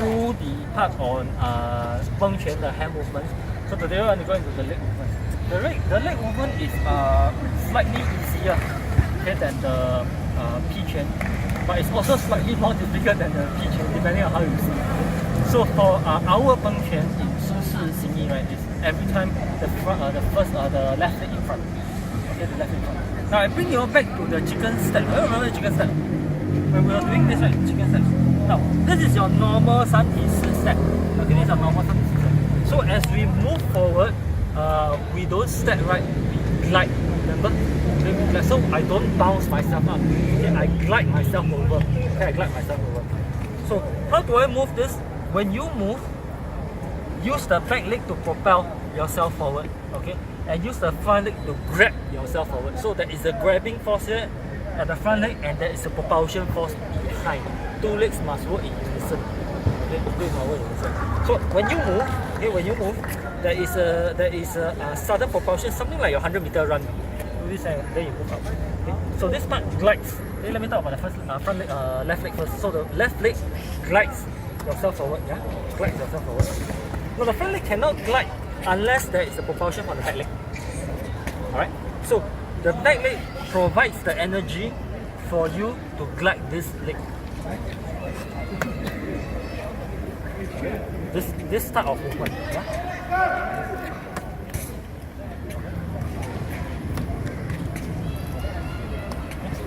do the part on Beng Quan, the hand movement. So today we're going to go into the leg movement. The leg movement is slightly easier, okay, than the P Quan, but it's also slightly more difficult than the P Quan, depending on how you see it. So for our Beng Quan in Sun Lu Tang, right, is every time the left leg in front. Okay, the left leg in front. Now I bring you back to the chicken step. I remember the chicken step. When we were doing this, right, chicken step. Now this is your normal Sun Lu step. Okay, this is your normal Sun Lu step. So as we move forward, we don't step right, we glide. Remember? So I don't bounce myself up. Okay, I glide myself over. Okay, I glide myself over. So how do I move this? When you move, use the back leg to propel yourself forward. Okay, and use the front leg to grab yourself forward. So there is a grabbing force here at the front leg, and there is a propulsion force behind. Two legs must work in unison. Okay, so when you move, there is a sudden propulsion, something like a 100-meter run. Do this and then you move up. Okay? So this part glides. Okay, let me talk about the first front leg, left leg first. So the left leg glides yourself forward. Yeah, glides yourself forward. Now the front leg cannot glide unless there is a propulsion from the back leg. Alright. So the back leg provides the energy for you to glide this leg. This type of movement. Yeah?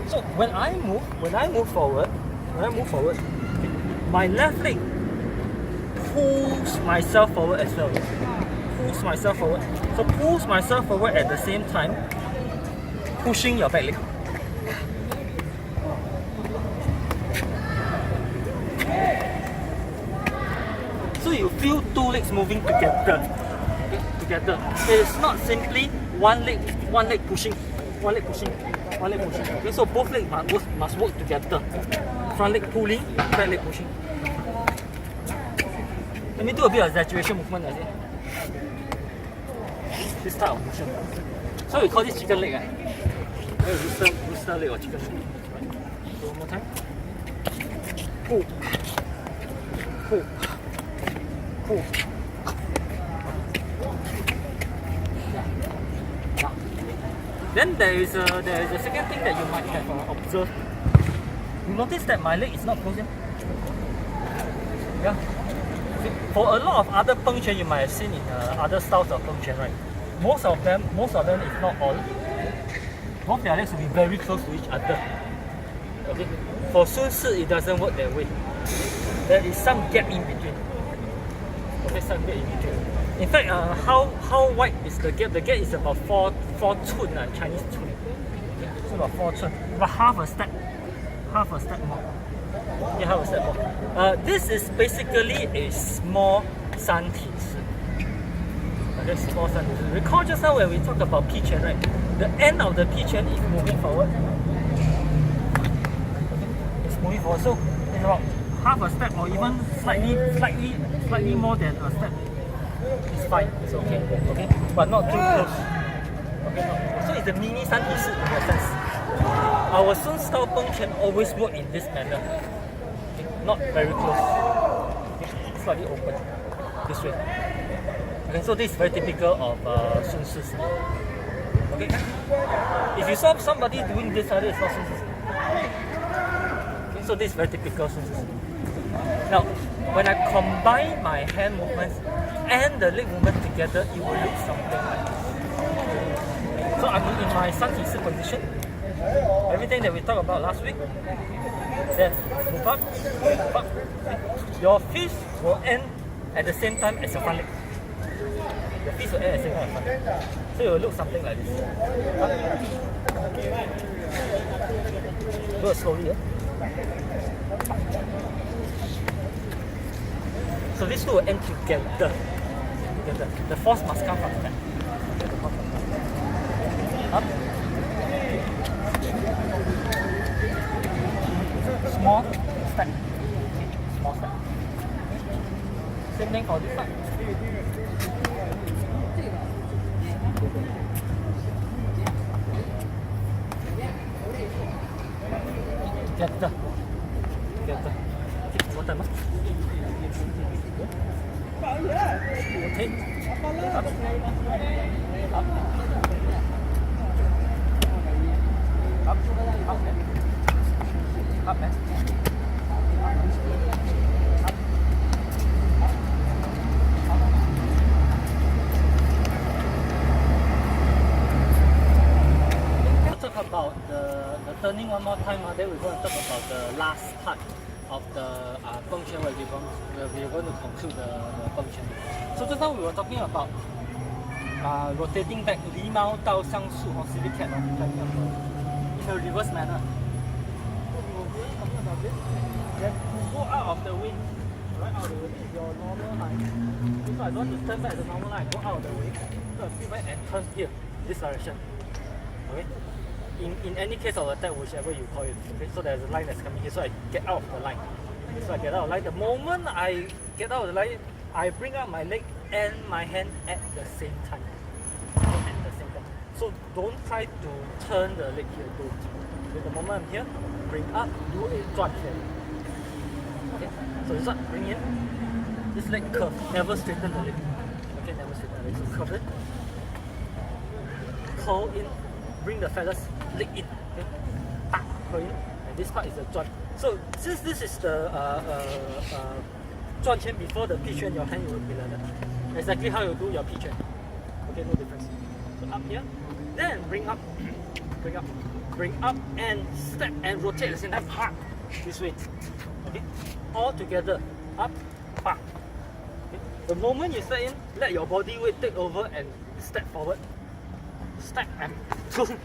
So when I move forward, my left leg pulls myself forward as well. Pulls myself forward. So pulls myself forward at the same time, pushing your back leg. So you feel two legs moving together. Okay? Together. It is not simply one leg pushing, one leg pushing. Okay, so both legs must work together. Front leg pulling, back leg pushing. Let me do a bit of exaggeration movement. I see. This type of motion. So we call this chicken leg. Rooster leg or chicken leg. Right. So one more time. Pull. Pull. Pull. Then there is a second thing that you might have observed. You notice that my leg is not closing. Yeah. For a lot of other Beng Quan you might have seen in other styles of Beng Quan, right? Most of them, if not all, both their legs will be very close to each other. Okay. For Sun Lu, it doesn't work that way. There is some gap in between. Okay, some gap in between. In fact, how wide is the gap? The gap is about 4 chun, Chinese chun. So about 4 chun, about half a step more. Yeah, half a step more. This is basically a small Sun Lu. Okay, small Sun Lu. Recall just now when we talked about P Quan, right? The end of the P Quan is moving forward. Okay, it's moving forward. So it's about half a step or even slightly more than a step. It's fine, it's okay, but not too close. Okay, so it's a mini Sun Lu in that sense. Our Sun style Beng Quan always work in this manner. Okay, not very close. Okay, slightly open this way. Okay, so this is very typical of Sun Lu. Okay, if you saw somebody doing this, it's not Sun Lu. Okay, so this is very typical Sun Lu. Now, when I combine my hand movements and the leg movement together, it will look something like this. So I'm in my Sun Lu position. Everything that we talked about last week. Then move up. Your fist will end at the same time as your front leg. Your fist will end at the same time as your front leg. So it will look something like this. Do it slowly. Yeah? So these two will end together. The force must come from the back. Up. Small step. Small step. Same thing for this side. Together. more time. Rotate. Up. Up. Up. Up. About the turning one more time, then we're going to talk about the last part of the function where we're going to conclude the function. So just now we were talking about rotating back 狸猫到上树 or silly cat in a reverse manner. So we were talking about this. Then to go out of the way, right out of the way is your normal line. So I don't want to turn back the normal line, go out of the way. So I flip back and turn here, this direction. Okay. In any case of attack, whichever you call it, okay, so there's a line that's coming here, so I get out of the line. Okay, so I get out of the line. The moment I get out of the line, I bring up my leg and my hand at the same time. At the same time. So don't try to turn the leg here. Don't. Okay, the moment I'm here, bring up, do a zhuan here. Okay, so this one, bring in. This leg curve, never straighten the leg. Okay, never straighten the leg. So curve it. Curl in. Bring the feathers, leg in, okay? Curl in, and this part is the zhuan. So since this is the zhuan qian before the pi quan, your hand will be like that. Exactly how you do your pi quan. Okay, no difference. So up here, then bring up, bring up, and step and rotate at the same time. This way. Okay, all together. Up, okay. The moment you step in, let your body weight take over and step forward. Step and okay.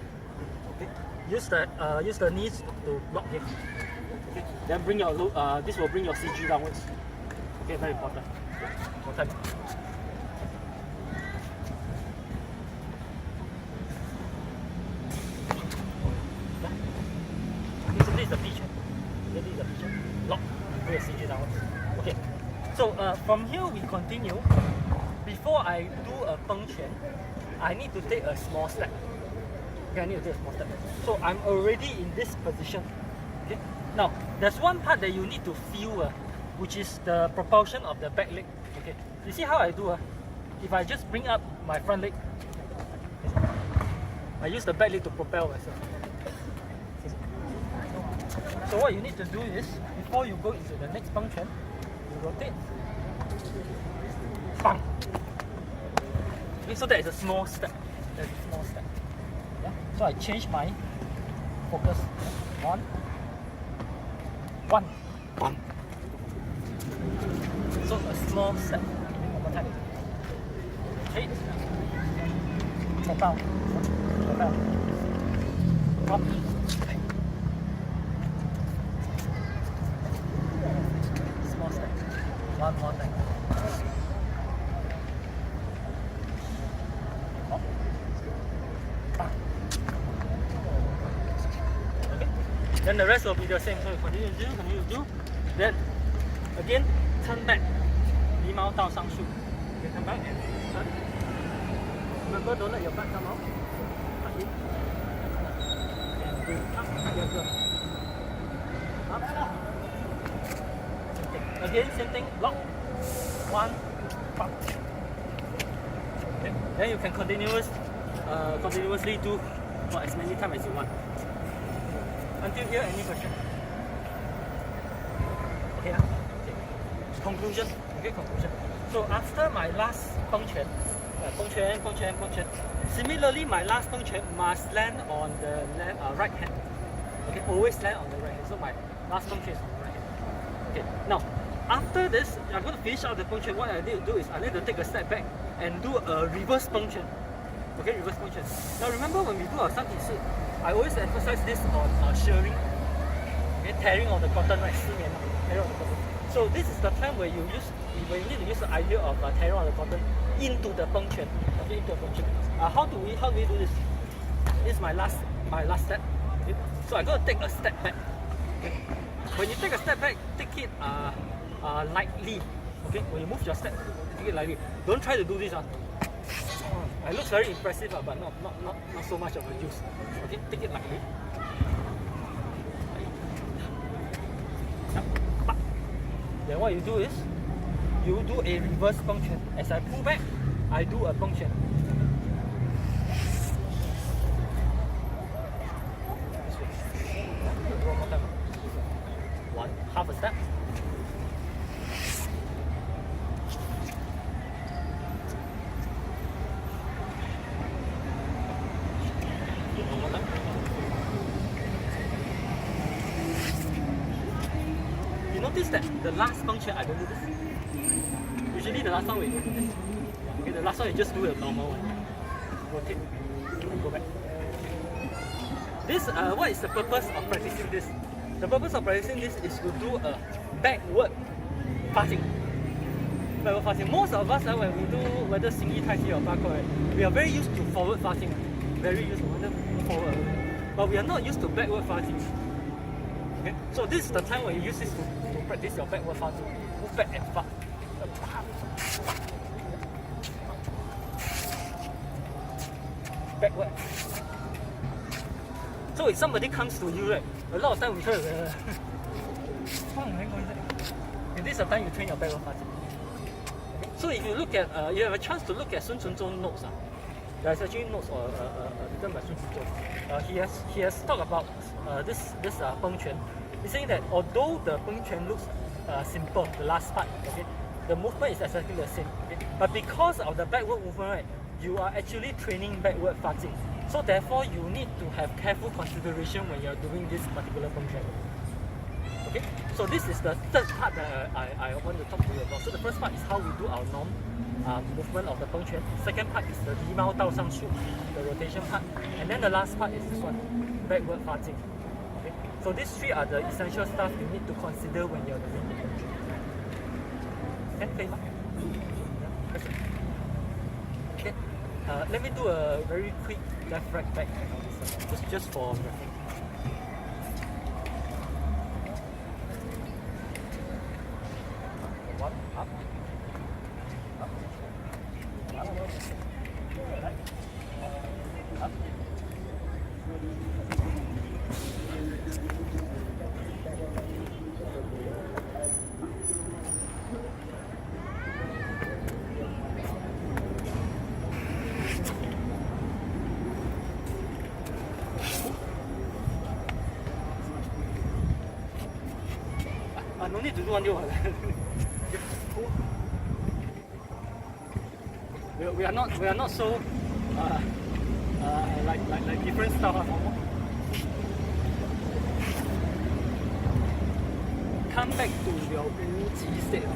Use the knees to block here. Okay. Then bring your this will bring your CG downwards. Okay, very important. More time. Okay, so this is the feature. Okay, this is the feature. Lock. Bring your CG downwards. Okay. So from here we continue. Before I do a Beng quan, I need to take a small step. Okay, I need to take a small step. So I'm already in this position. Okay. Now there's one part that you need to feel, which is the propulsion of the back leg. Okay. You see how I do? If I just bring up my front leg, I use the back leg to propel myself. So what you need to do is, before you go into the next Beng quan, you rotate. Bang. Okay, so that is a small step. That's a small step. Yeah. So I change my focus. One. Bang. So a small step. One more time. Rotate. Propel. Drop. Small step. One more time. Then the rest will be the same. So you continue to do. Then again, turn back. 狸猫到上树. Okay, turn back and turn. Remember, don't let your back come out. Cut in. And bring up together. Up. Okay. Again, same thing. Lock. One. Pop. Okay. Then you can continuously do for as many times as you want. Until here, any question? Okay, okay. Conclusion. Okay, conclusion. So after my last Beng quan, similarly, my last Beng quan must land on the right hand. Okay, always land on the right hand. So my last Beng quan is on the right hand. Okay, now after this, I'm going to finish out the Beng quan. What I need to do is I need to take a step back and do a reverse Beng quan. Okay, reverse Beng quan. Now remember when we do our Sun Lu Tang, I always emphasize this on shearing, okay, tearing of the cotton, right? Tearing of the cotton. So this is the time where you need to use the idea of tearing of the cotton into the Beng quan, okay, into the Beng quan. How do we do this? This is my last step. Okay? So I'm going to take a step back. Okay? When you take a step back, take it lightly. Okay, when you move your step, take it lightly. Don't try to do this. It looks very impressive, but not so much of a use. Okay, take it lightly. then what you do is you do a reverse function. As I pull back, I do a function. One more time. One, half a step. One more time. You notice that the last function I don't do this. Usually the last one we don't do this. Okay, the last one you just do a normal one. Rotate and go back. This what is the purpose of practicing this? The purpose of practicing this is to do a backward farting. Backward farting. Most of us when we do whether Xingyi, Tai Chi or Parkour, right, we are very used to forward farting. Very used to forward. But we are not used to backward farting. Okay? So this is the time when you use this to practice your backward farting. Move back and fart. Backward. So if somebody comes to you, right, a lot of time we try to and this is the time you train your backward farting. Okay? So if you look at, you have a chance to look at Sun Lu Tang's notes. There's actually notes written by Sun Lu Tang. He has talked about this Beng Quan. He's saying that although the Beng Quan looks simple, the last part, okay, the movement is exactly the same. Okay? But because of the backward movement, right, you are actually training backward farting. So therefore, you need to have careful consideration when you are doing this particular function. Okay, so this is the third part that I want to talk to you about. So the first part is how we do our norm movement of the Beng Quan. Second part is the Limao Dao Shang Shu, the rotation part. And then the last part is this one, backward farting. Okay, so these three are the essential stuff you need to consider when you're doing the Beng Quan. Okay, okay. Let me do a very quick left, right, back, just for reference. One, up, up, up, right, up. No need to do until we are not so like different stuff. Come back to your Wu Ji state.